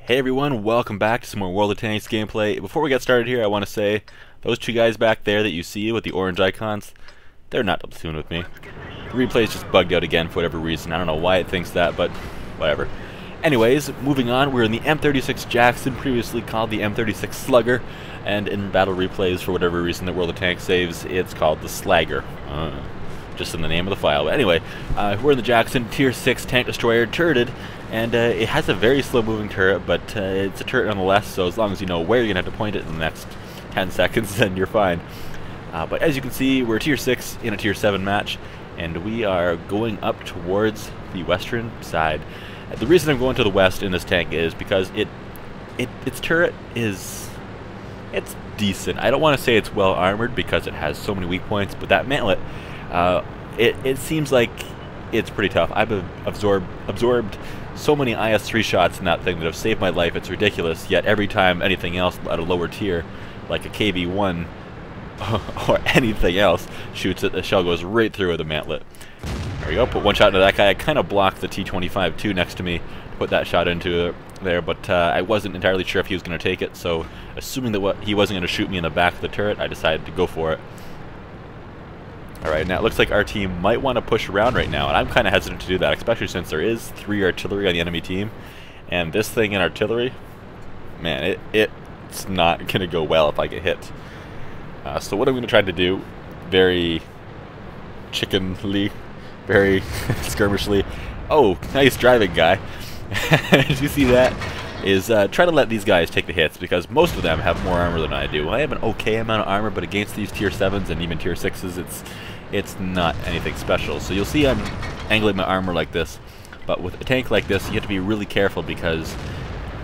Hey everyone, welcome back to some more World of Tanks gameplay. Before we get started here, I want to say, those two guys back there that you see with the orange icons, they're not platoon with me. The replay's just bugged out again for whatever reason. I don't know why it thinks that, but whatever. Anyways, moving on, we're in the M36 Jackson, previously called the M36 Slugger, and in battle replays, for whatever reason that World of Tanks saves, it's called the Slagger. Just in the name of the file. But anyway, we're in the Jackson, tier 6 tank destroyer, turreted, and it has a very slow moving turret, but it's a turret nonetheless, so as long as you know where you're going to have to point it in the next 10 seconds, then you're fine. But as you can see, we're tier 6 in a tier 7 match, and we are going up towards the western side. The reason I'm going to the west in this tank is because its turret is... it's decent. I don't want to say it's well armored because it has so many weak points, but that mantlet, it seems like it's pretty tough. I've absorbed so many IS-3 shots in that thing that have saved my life. It's ridiculous, yet every time anything else at a lower tier, like a KV-1 or anything else, shoots it, the shell goes right through with the mantlet. There we go, put one shot into that guy. I kind of blocked the T-25-2 next to me to put that shot into there, but I wasn't entirely sure if he was going to take it, so assuming that he wasn't going to shoot me in the back of the turret, I decided to go for it. Alright, now it looks like our team might want to push around right now, and I'm kind of hesitant to do that, especially since there is 3 artillery on the enemy team. And this thing in artillery, man, it's not going to go well if I get hit. So what I'm going to try to do, very chickenly, very skirmishly, oh, nice driving guy, did you see that? Is try to let these guys take the hits, because most of them have more armor than I do. I have an okay amount of armor, but against these tier 7s and even tier 6s, it's not anything special. So you'll see I'm angling my armor like this, but with a tank like this, you have to be really careful, because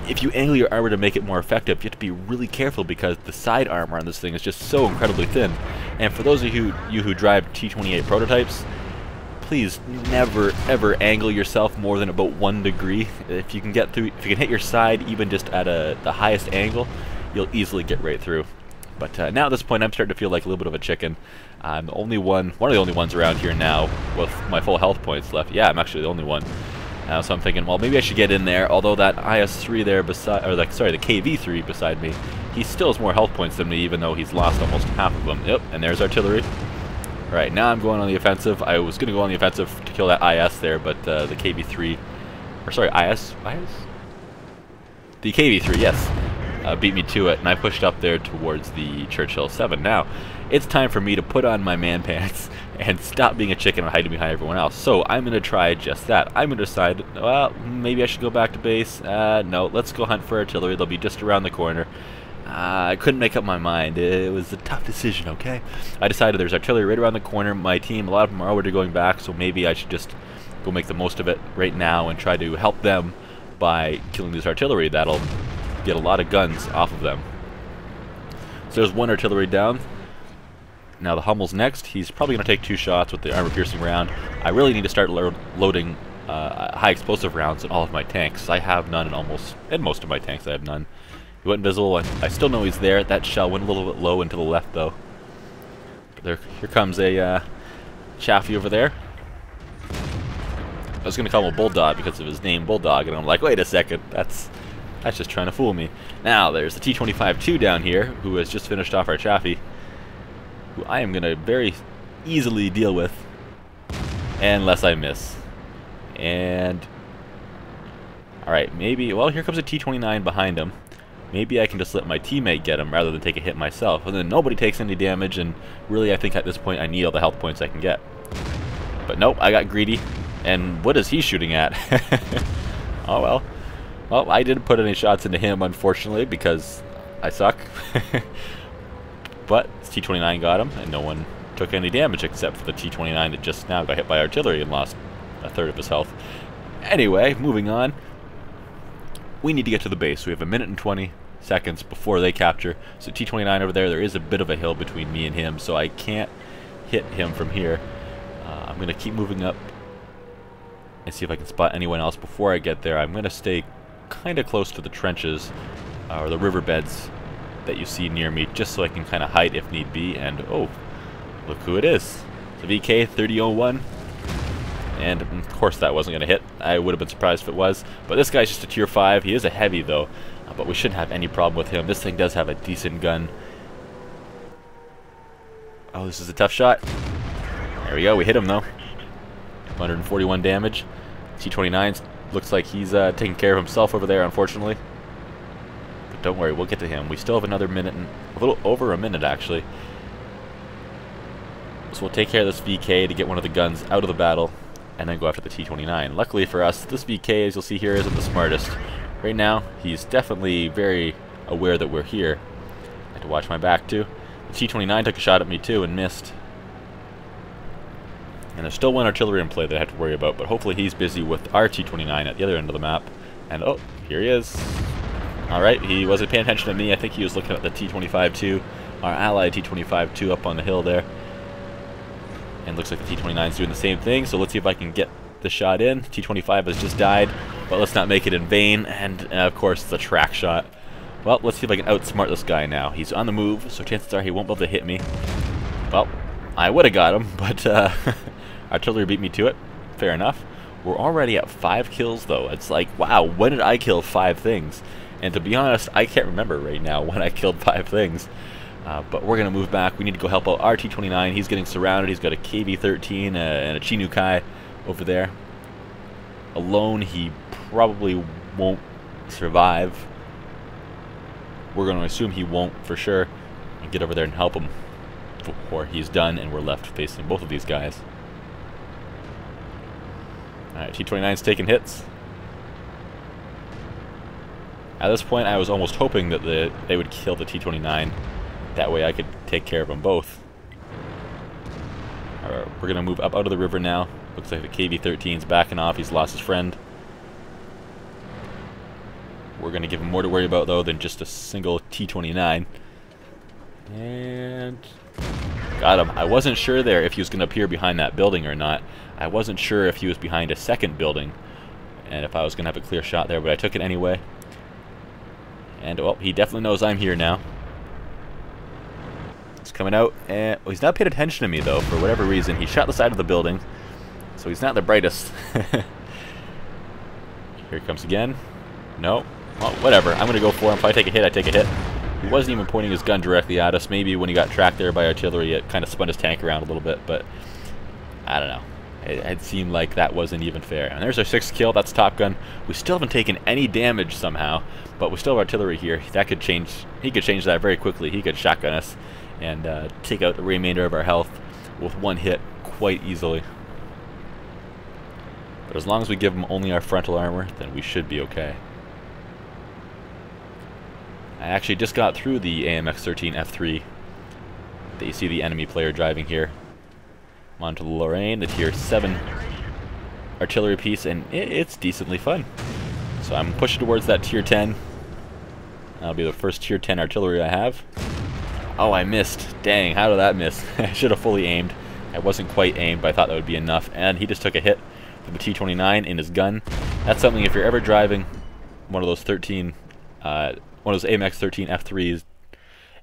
if you angle your armor to make it more effective, you have to be really careful because the side armor on this thing is just so incredibly thin. And for those of you who drive T-28 prototypes, please never ever angle yourself more than about 1 degree. If you can get through, if you can hit your side even just at the highest angle, you'll easily get right through. But now at this point, I'm starting to feel like a little bit of a chicken. I'm the only one of the only ones around here now with my full health points left. Yeah, I'm actually the only one. So I'm thinking, well, maybe I should get in there. Although that IS-3 there beside, or like, sorry, the KV-3 beside me, he still has more health points than me, even though he's lost almost half of them. Yep, and there's artillery. Right, now I'm going on the offensive. I was going to go on the offensive to kill that IS there, but the KV-3, or sorry, IS? The KV-3, yes, beat me to it, and I pushed up there towards the Churchill 7. Now, it's time for me to put on my man pants and stop being a chicken and hiding behind everyone else. So I'm going to try just that. I'm going to decide, well, maybe I should go back to base. No, let's go hunt for artillery. They'll be just around the corner. I couldn't make up my mind. It was a tough decision, okay? I decided there's artillery right around the corner. My team, a lot of them are already going back, so maybe I should just go make the most of it right now and try to help them by killing this artillery. That'll get a lot of guns off of them. So there's one artillery down. Now the Hummel's next. He's probably going to take 2 shots with the armor-piercing round. I really need to start loading high explosive rounds in all of my tanks. I have none in most of my tanks. I have none. He went invisible. I still know he's there. That shell went a little bit low and to the left, though. But here comes a Chaffee over there. I was going to call him a Bulldog because of his name, Bulldog, and I'm like, wait a second, that's just trying to fool me. Now, there's the T-25-2 down here, who has just finished off our Chaffee, who I am going to very easily deal with, unless I miss. And, alright, maybe, well, here comes a T-29 behind him. Maybe I can just let my teammate get him rather than take a hit myself, and then nobody takes any damage, and really I think at this point I need all the health points I can get. But nope, I got greedy, and what is he shooting at? Oh well. Well, I didn't put any shots into him, unfortunately, because I suck. But T-29 got him, and no one took any damage except for the T-29 that just now got hit by artillery and lost a third of his health. Anyway, moving on. We need to get to the base. We have 1 minute and 20 seconds before they capture. So T-29 over there is a bit of a hill between me and him, so I can't hit him from here. I'm going to keep moving up and see if I can spot anyone else before I get there. I'm going to stay kind of close to the trenches, or the riverbeds that you see near me, just so I can kind of hide if need be. And oh, look who it is. It's a VK 3001. And of course that wasn't going to hit. I would have been surprised if it was. But this guy's just a tier 5. He is a heavy though, but we shouldn't have any problem with him. This thing does have a decent gun. Oh, this is a tough shot. There we go. We hit him though. 141 damage. T-29 looks like he's taking care of himself over there, unfortunately. But don't worry, we'll get to him. We still have another minute, and a little over a minute actually. So we'll take care of this VK to get one of the guns out of the battle, and then go after the T-29. Luckily for us, this VK, as you'll see here, isn't the smartest. Right now, he's definitely very aware that we're here. I had to watch my back too. The T-29 took a shot at me too and missed. And there's still one artillery in play that I have to worry about, but hopefully he's busy with our T-29 at the other end of the map. And oh, here he is. Alright, he wasn't paying attention to me. I think he was looking at the T-25 too, our allied T-25 too up on the hill there. And looks like the T-29 is doing the same thing, so let's see if I can get the shot in. T-25 has just died, but let's not make it in vain. And of course, it's a track shot. Well, let's see if I can outsmart this guy now. He's on the move, so chances are he won't be able to hit me. Well, I would have got him, but artillery beat me to it. Fair enough. We're already at 5 kills, though. It's like, wow, when did I kill 5 things? And to be honest, I can't remember right now when I killed 5 things. But we're going to move back. We need to go help out our T-29. He's getting surrounded. He's got a KV-13 and a Chinukai over there. Alone, he probably won't survive. We're going to assume he won't for sure. And get over there and help him before he's done and we're left facing both of these guys. Alright, T-29's taking hits. At this point, I was almost hoping that they would kill the T-29. That way I could take care of them both. Alright, we're going to move up out of the river now. Looks like the KV-13's backing off. He's lost his friend. We're going to give him more to worry about, though, than just a single T-29. And got him. I wasn't sure there if he was going to appear behind that building or not. I wasn't sure if he was behind a second building and if I was going to have a clear shot there, but I took it anyway. And, well, he definitely knows I'm here now. He's coming out, and well, he's not paid attention to me, though, for whatever reason. He shot the side of the building, so he's not the brightest. Here he comes again. No. Well, whatever. I'm going to go for him. If I take a hit, I take a hit. He wasn't even pointing his gun directly at us. Maybe when he got tracked there by artillery, it kind of spun his tank around a little bit, but I don't know. It seemed like that wasn't even fair. And there's our 6th kill. That's Top Gun. We still haven't taken any damage somehow, but we still have artillery here. That could change. He could change that very quickly. He could shotgun us and take out the remainder of our health with one hit quite easily. But as long as we give him only our frontal armor, then we should be okay. I actually just got through the AMX-13 F3 that you see the enemy player driving here. I'm onto the Lorraine, the tier 7 artillery piece, and it's decently fun. So I'm pushing towards that tier 10. That'll be the first tier 10 artillery I have. Oh, I missed. Dang, how did that miss? I should have fully aimed. I wasn't quite aimed, but I thought that would be enough. And he just took a hit from the T-29 in his gun. That's something, if you're ever driving one of those one of those AMX-13 F3s,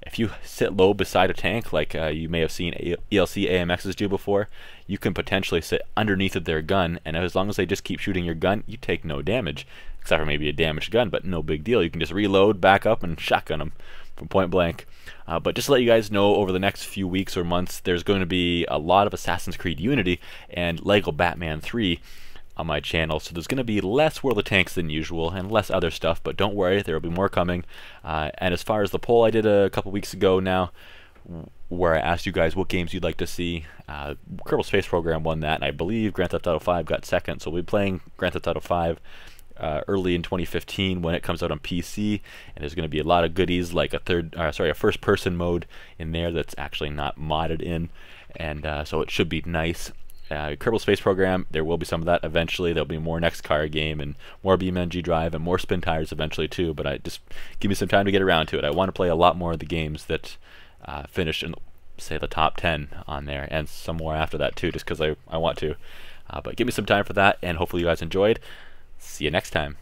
if you sit low beside a tank, like you may have seen ELC AMXs do before, you can potentially sit underneath of their gun, and as long as they just keep shooting your gun, you take no damage. Except for maybe a damaged gun, but no big deal. You can just reload, back up, and shotgun them from point blank. But just to let you guys know, over the next few weeks or months, there's going to be a lot of Assassin's Creed Unity and LEGO Batman 3 on my channel, so there's going to be less World of Tanks than usual and less other stuff, but don't worry, there will be more coming. And as far as the poll I did a couple weeks ago now, where I asked you guys what games you'd like to see, Kerbal Space Program won that, and I believe Grand Theft Auto 5 got second, so we'll be playing Grand Theft Auto 5 early in 2015 when it comes out on PC, and there's going to be a lot of goodies like a first-person mode in there that's actually not modded in, and so it should be nice. Kerbal Space Program, there will be some of that eventually. There'll be more next car game and more BeamNG Drive and more Spin Tires eventually too, but I just give me some time to get around to it. I want to play a lot more of the games that finished in, say, the top 10 on there, and some more after that too, just because I want to. But give me some time for that, and hopefully you guys enjoyed. See you next time.